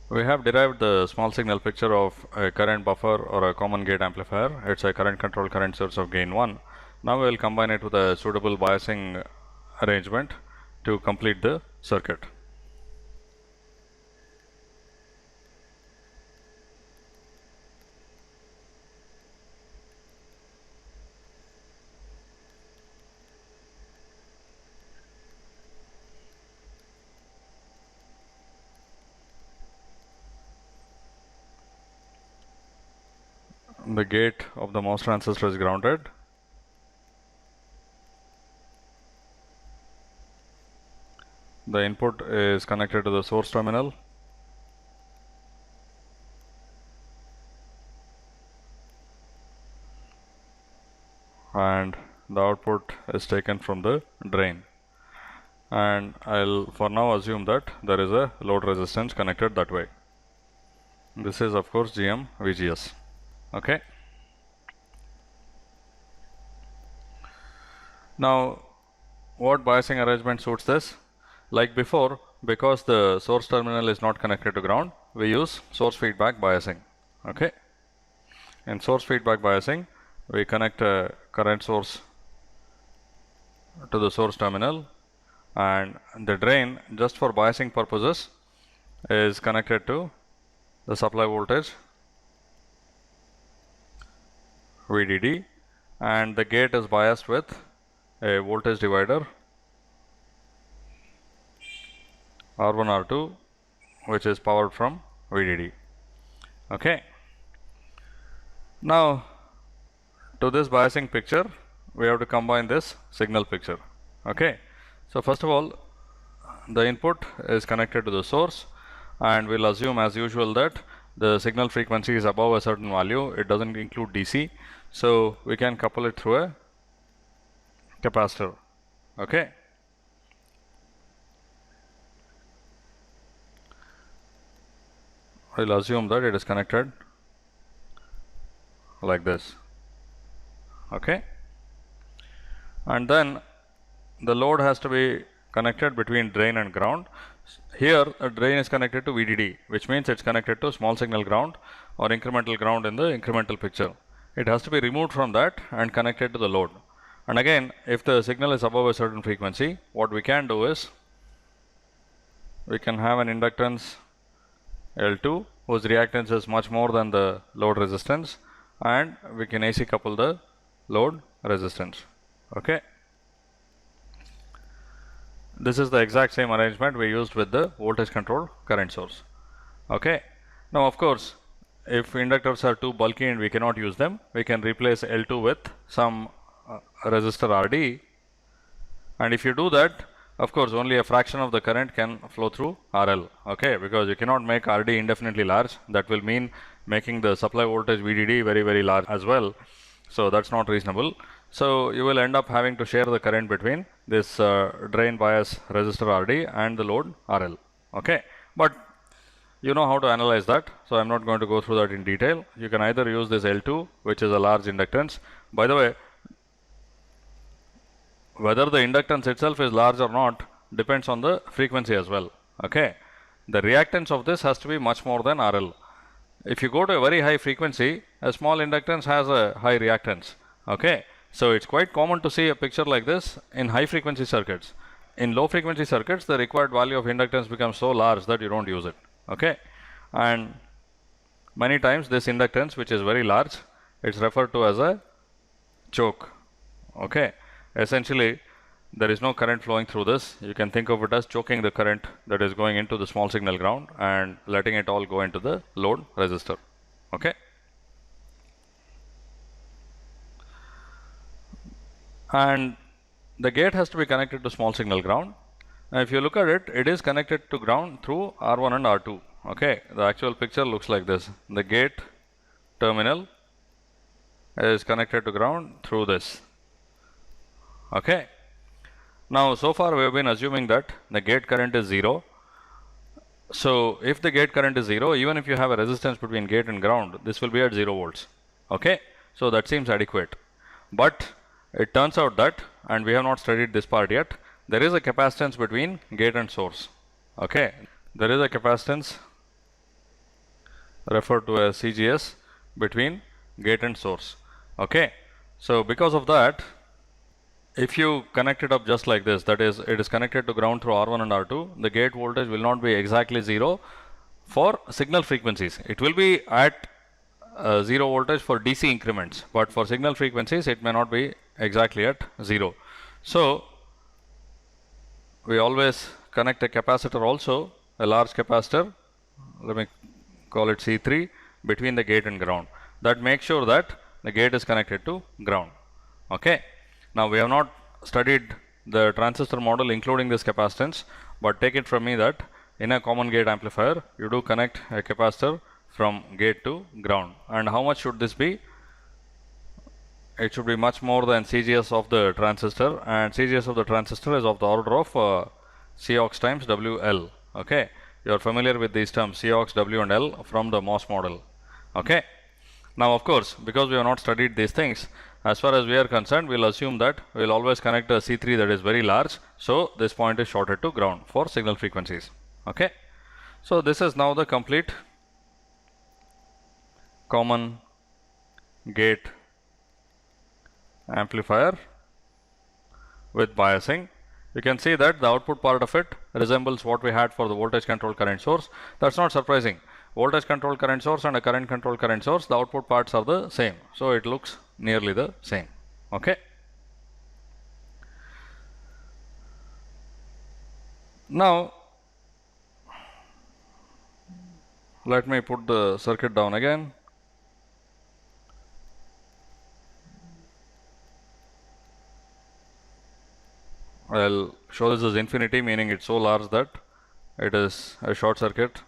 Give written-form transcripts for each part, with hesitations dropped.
We have derived the small signal picture of a current buffer or a common gate amplifier. It's a current controlled current source of gain 1. Now we will combine it with a suitable biasing arrangement to complete the circuit. The gate of the MOS transistor is grounded. The input is connected to the source terminal. And the output is taken from the drain. And I'll for now assume that there is a load resistance connected that way. This is of course GM VGS. Okay. Now, what biasing arrangement suits this? Like before, because the source terminal is not connected to ground, we use source feedback biasing. Okay. In source feedback biasing, we connect a current source to the source terminal, and the drain, just for biasing purposes, is connected to the supply voltage VDD, and the gate is biased with a voltage divider R1 R2, which is powered from VDD. Okay. Now, to this biasing picture, we have to combine this signal picture. Okay. So first of all, the input is connected to the source, and we'll assume as usual that the signal frequency is above a certain value. It doesn't include DC, so we can couple it through a capacitor. Okay. I'll assume that it is connected like this. Okay. And then the load has to be connected between drain and ground. Here a drain is connected to VDD, which means it's connected to small signal ground or incremental ground in the incremental picture. It has to be removed from that and connected to the load. And again, if the signal is above a certain frequency, what we can do is we can have an inductance L2 whose reactance is much more than the load resistance, and we can AC couple the load resistance. Okay. This is the exact same arrangement we used with the voltage controlled current source. Okay. Now of course, if inductors are too bulky and we cannot use them, we can replace L2 with some resistor RD, and if you do that, of course only a fraction of the current can flow through RL. Okay, because you cannot make RD indefinitely large. That will mean making the supply voltage VDD very large as well, so that's not reasonable. So you will end up having to share the current between this drain bias resistor RD and the load RL. Okay, but you know how to analyze that, so I'm not going to go through that in detail. You can either use this L2, which is a large inductance. By the way, whether the inductance itself is large or not depends on the frequency as well. Okay, the reactance of this has to be much more than RL. If you go to a very high frequency, a small inductance has a high reactance. Okay, so it's quite common to see a picture like this in high frequency circuits. In low frequency circuits, the required value of inductance becomes so large that you don't use it. Okay, and many times this inductance, which is very large, it's referred to as a choke. Okay, essentially there is no current flowing through this. You can think of it as choking the current that is going into the small signal ground and letting it all go into the load resistor. Okay. And the gate has to be connected to small signal ground. Now if you look at it, it is connected to ground through R1 and R2. Okay, the actual picture looks like this. The gate terminal is connected to ground through this. Okay. Now so far we have been assuming that the gate current is 0. So if the gate current is 0, even if you have a resistance between gate and ground, this will be at 0 volts. Okay, so that seems adequate. But it turns out that, and we have not studied this part yet, there is a capacitance between gate and source. Okay, there is a capacitance referred to as CGS between gate and source. Okay, so because of that, if you connect it up just like this, that is, it is connected to ground through R1 and R2, the gate voltage will not be exactly 0 for signal frequencies. It will be at 0 voltage for DC increments, but for signal frequencies it may not be exactly at 0. So we always connect a capacitor also, a large capacitor, let me call it C3, between the gate and ground. That makes sure that the gate is connected to ground. Okay. Now we have not studied the transistor model including this capacitance, but take it from me that in a common gate amplifier you do connect a capacitor from gate to ground. And how much should this be? It should be much more than CGS of the transistor, and CGS of the transistor is of the order of Cox times WL. Okay, you are familiar with these terms Cox, W and L from the MOS model. Okay, now of course, because we have not studied these things, as far as we are concerned, we will assume that we will always connect a C3 that is very large, so this point is shorted to ground for signal frequencies. Okay, so this is now the complete common gate amplifier with biasing. You can see that the output part of it resembles what we had for the voltage control current source. That's not surprising. Voltage control current source and a current control current source, the output parts are the same, so it looks nearly the same. Okay. Now let me put the circuit down again. I'll show this as infinity, meaning it's so large that it is a short circuit.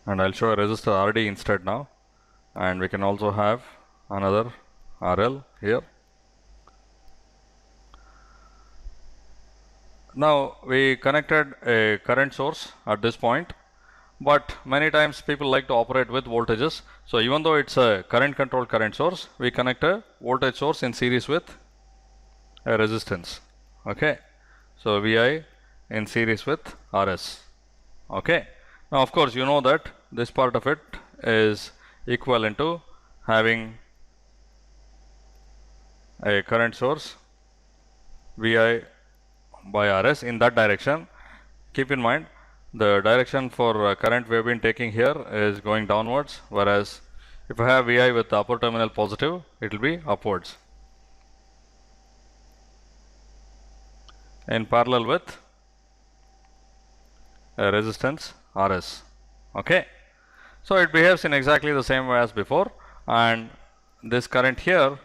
And I'll show a resistor RD instead now, and we can also have another RL here. Now we connected a current source at this point, but many times people like to operate with voltages. So even though it's a current controlled current source, we connect a voltage source in series with a resistance. Okay, so VI in series with RS. Okay, now of course you know that this part of it is equivalent to having a current source VI by RS in that direction. Keep in mind the direction for current we have been taking here is going downwards, whereas if I have VI with the upper terminal positive, it will be upwards in parallel with a resistance RS. Okay, so it behaves in exactly the same way as before, and this current here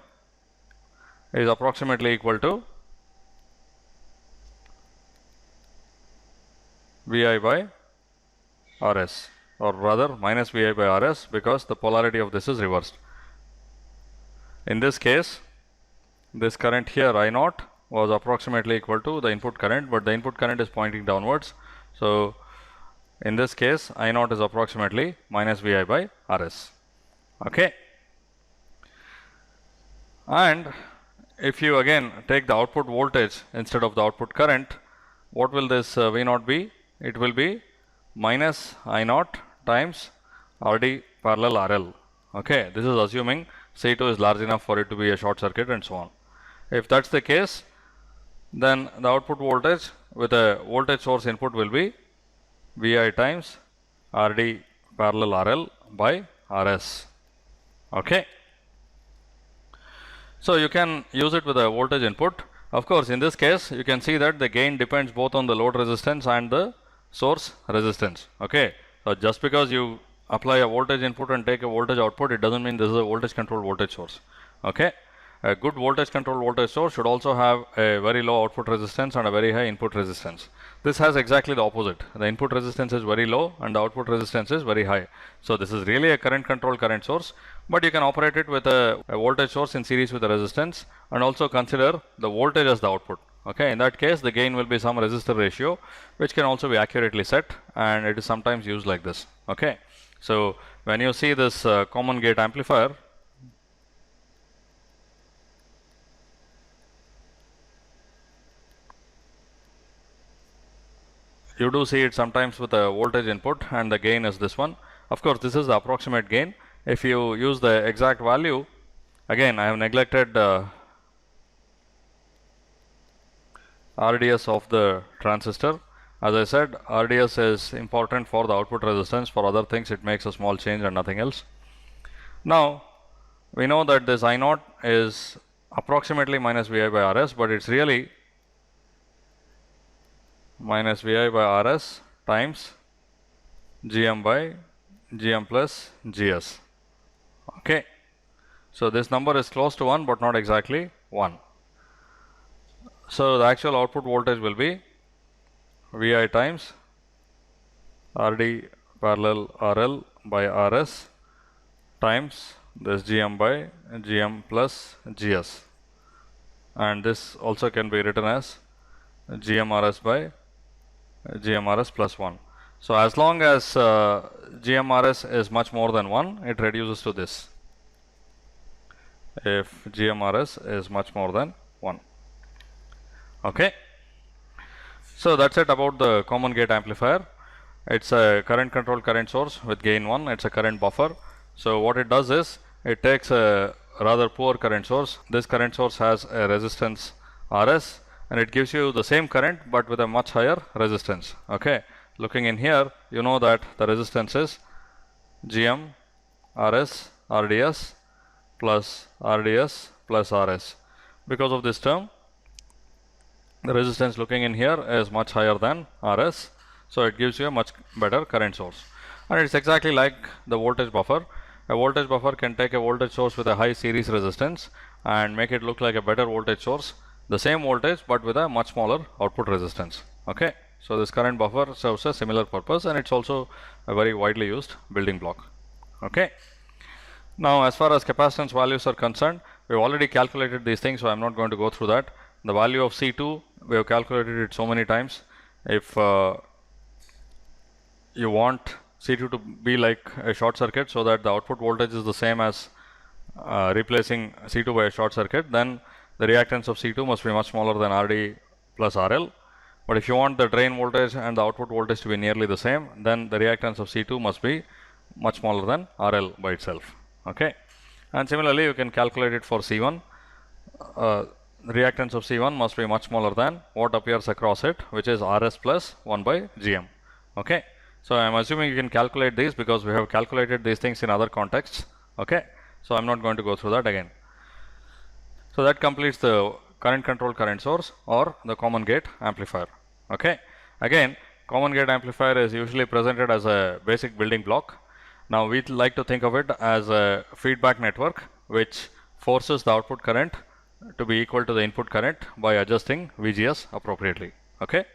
is approximately equal to VI by RS, or rather minus VI by RS, because the polarity of this is reversed. In this case, this current here I naught was approximately equal to the input current, but the input current is pointing downwards. So in this case, I naught is approximately minus VI by RS. Okay. And if you again take the output voltage instead of the output current, what will this V naught be? It will be minus I naught times RD parallel RL. Okay, this is assuming C2 is large enough for it to be a short circuit and so on. If that's the case, then the output voltage with a voltage source input will be VI times RD parallel RL by RS. Okay. So you can use it with a voltage input. Of course, in this case, you can see that the gain depends both on the load resistance and the source resistance. Okay, so just because you apply a voltage input and take a voltage output, it doesn't mean this is a voltage controlled voltage source. Okay, a good voltage controlled voltage source should also have a very low output resistance and a very high input resistance. This has exactly the opposite. The input resistance is very low and the output resistance is very high. So this is really a current controlled current source, but you can operate it with a voltage source in series with a resistance, and also consider the voltage as the output. Okay, in that case the gain will be some resistor ratio, which can also be accurately set, and it is sometimes used like this. Okay, so when you see this common gate amplifier, you do see it sometimes with a voltage input, and the gain is this one. Of course, this is the approximate gain. If you use the exact value, again I have neglected RDS of the transistor. As I said, RDS is important for the output resistance. For other things it makes a small change and nothing else. Now we know that this I0 is approximately minus Vi by Rs, but it's really minus Vi by Rs times Gm by Gm plus Gs. Okay, so this number is close to 1 but not exactly 1. So the actual output voltage will be Vi times Rd parallel RL by Rs times this Gm by Gm plus Gs, and this also can be written as GmRs by GmRs plus 1. So as long as GmRs is much more than 1, it reduces to this, if GmRs is much more than 1. Okay, so that's it about the common gate amplifier. It's a current controlled current source with gain 1. It's a current buffer. So what it does is it takes a rather poor current source. This current source has a resistance Rs, and it gives you the same current but with a much higher resistance. Okay, looking in here, you know that the resistance is Gm Rs Rds plus Rds plus Rs. Because of this term, the resistance looking in here is much higher than Rs, so it gives you a much better current source. And it's exactly like the voltage buffer. A voltage buffer can take a voltage source with a high series resistance and make it look like a better voltage source, the same voltage but with a much smaller output resistance. Okay, so this current buffer serves a similar purpose, and it's also a very widely used building block. Okay, now as far as capacitance values are concerned, we've already calculated these things, so I'm not going to go through that. The value of C2, we have calculated it so many times. If you want C2 to be like a short circuit so that the output voltage is the same as replacing C2 by a short circuit, then the reactance of C2 must be much smaller than Rd plus RL. But if you want the drain voltage and the output voltage to be nearly the same, then the reactance of C2 must be much smaller than RL by itself. Okay, and similarly you can calculate it for C1. Reactance of C1 must be much smaller than what appears across it, which is Rs plus 1 by Gm. Okay, so I am assuming you can calculate these because we have calculated these things in other contexts. Okay, so I am not going to go through that again. So that completes the current controlled current source or the common gate amplifier. Okay, again, common gate amplifier is usually presented as a basic building block. Now we like to think of it as a feedback network which forces the output current to be equal to the input current by adjusting VGS appropriately. Okay.